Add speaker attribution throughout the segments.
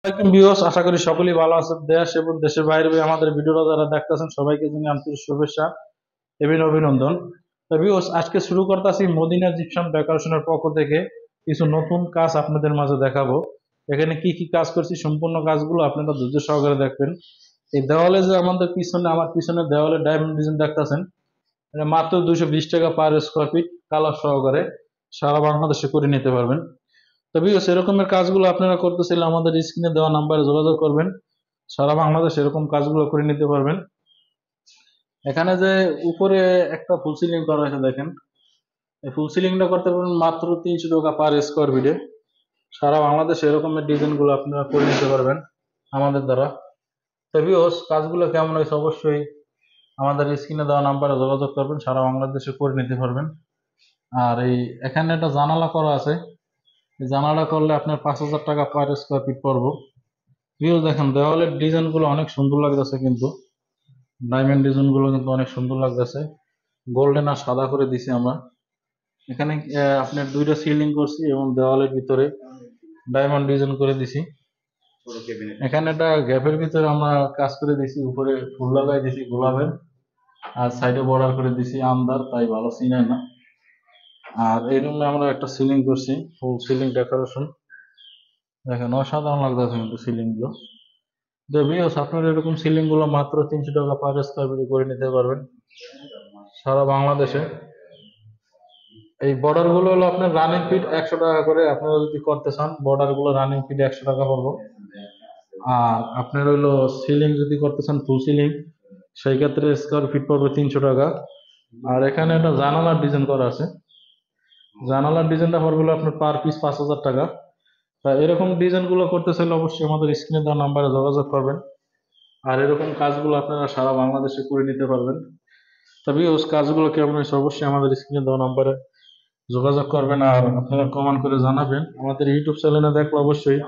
Speaker 1: আসসালামাইকুম ভিউয়ার্স, আশা করি সকলেই ভালো আছেন। দেশ এবং দেশের বাইরে আমাদের ভিডিওটা যারা দেখতেছেন সবাইকে জানাই আন্তরিক শুভেচ্ছা এবং অভিনন্দন। তো ভিউয়ার্স, আজকে শুরু করতেছি মদিনা জিপসাম ডেকোরেশনের পক্ষ থেকে কিছু নতুন কাজ আপনাদের মাঝে দেখাবো। এখানে কি কি কাজ করছি সম্পূর্ণ কাজগুলো আপনারা ধৈর্য সহকারে দেখবেন। এই দেওয়ালে যে আমাদের পিছনে আমার পিছনে দেওয়ালে ডায়মন্ড ডিজাইন দেখতেছেন, এটা মাত্র 220 টাকা পার স্কোয়ার ফিট কালার সহকারে সারা বাংলাদেশে করে নিতে পারবেন। তবে সেরকমের কাজগুলো আপনারা করতে চাইলে আমাদের স্ক্রিনে দেওয়া নাম্বারে যোগাযোগ করবেন। সারা বাংলাদেশ এরকম কাজগুলো করে নিতে পারবেন। এখানে যে উপরে একটা ফুল সিলিং করা হয়েছে দেখেন, এই ফুল সিলিংটা করতে পারবেন মাত্র 300 টাকা পার স্কোয়ার ফিটে। সারা বাংলাদেশে এরকমের ডিজাইনগুলো আপনারা করে নিতে পারবেন আমাদের দ্বারা। তবে কাজগুলো কেমন হয়েছে অবশ্যই আমাদের স্ক্রিনে দেওয়া নাম্বারে যোগাযোগ করবেন, সারা বাংলাদেশে করে নিতে পারবেন। আর এই এখানে একটা জানালা করা আছে, এই জানালা করলে আপনার 5,000 টাকা পার স্কোয়ার ফিট পড়বো। দেখেন দেওয়ালের ডিজাইন গুলো অনেক সুন্দর লাগতেছে, কিন্তু ডায়মন্ড ডিজাইন গুলো কিন্তু অনেক সুন্দর লাগতেছে। গোল্ডেন আর সাদা করে দিছি আমরা এখানে। আপনার দুইটা সিলিং করছি এবং দেওয়ালের ভিতরে ডায়মন্ড ডিজাইন করে দিছি। এখানে একটা গ্যাপের ভিতরে আমরা কাজ করে দিছি, উপরে ফুল লাগাই দিছি গোলাপের, আর সাইডে বর্ডার করে দিছি আমদার, তাই ভালো চিনায় না। আর এই রুমে আমরা একটা সিলিং করছি, ফুল সিলিং ডেকোরেশন। দেখেন অসাধারণ লাগতেছে কিন্তু সিলিং গুলো। আপনার এরকম সিলিং গুলো মাত্র 300 টাকা পার স্কোয়ার ফিট করে নিতে পারবেন সারা বাংলাদেশে। এই বর্ডার গুলো হলো আপনার রানিং ফিট 100 টাকা করে, আপনারা যদি করতে চান বর্ডার গুলো রানিং ফিট 100 টাকা পড়বো। আর আপনার হইলো সিলিং যদি করতে চান ফুল সিলিং, সেই ক্ষেত্রে স্কোয়ার ফিট পড়বে 300 টাকা। আর এখানে একটা জানালার ডিজাইন করা আছে, জানালার ডিজাইনটা পড়বে হলো আপনার পার পিস 5,000 টাকা। তা এরকম ডিজাইন গুলো করতে চাইলে অবশ্যই আমাদের স্ক্রিনে দেওয়া নাম্বারে যোগাযোগ করবেন। আর এরকম কাজগুলো আপনারা সারা বাংলাদেশে করে নিতে পারবেন। তবে ওই কাজগুলো কেমন হয়েছে অবশ্যই আমাদের স্ক্রিনে দেওয়া নাম্বারে যোগাযোগ করবেন। আর আপনারা কমেন্ট করে জানাবেন। আমাদের ইউটিউব চ্যানেলে দেখলে অবশ্যই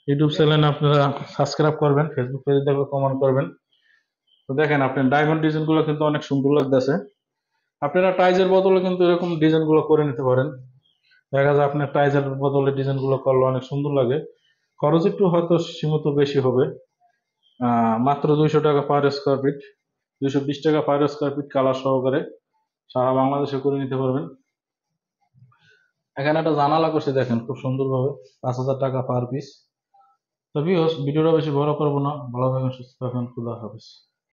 Speaker 1: ইউটিউব চ্যানেলে আপনারা সাবস্ক্রাইব করবেন, ফেসবুক পেজে দেখলে কমেন্ট করবেন। তো দেখেন আপনার ডায়মন্ড ডিজাইন গুলো কিন্তু অনেক সুন্দর লাগতেছে। আপনারা টাইজের বদলে কিন্তু এরকম ডিজাইন গুলো করে নিতে পারেন। দেখা যায় আপনার টাইজের বদলে ডিজাইন গুলো করলে অনেক সুন্দর লাগে। খরচ একটু হয়তো সীমিত বেশি হবে। মাত্র 200 টাকা পার স্কোয়ার ফিট, 220 টাকা পার স্কোয়ার ফিট কালার সহকারে সারা বাংলাদেশে করে নিতে পারবেন। এখানে একটা জানালা করছে দেখেন খুব সুন্দর ভাবে, 5,000 টাকা পার পিস। তো ভিউয়ার্স, ভিডিওটা বেশি বড় করবো না, ভালো থাকেন সুস্থ থাকেন, খুদা হাফেজ।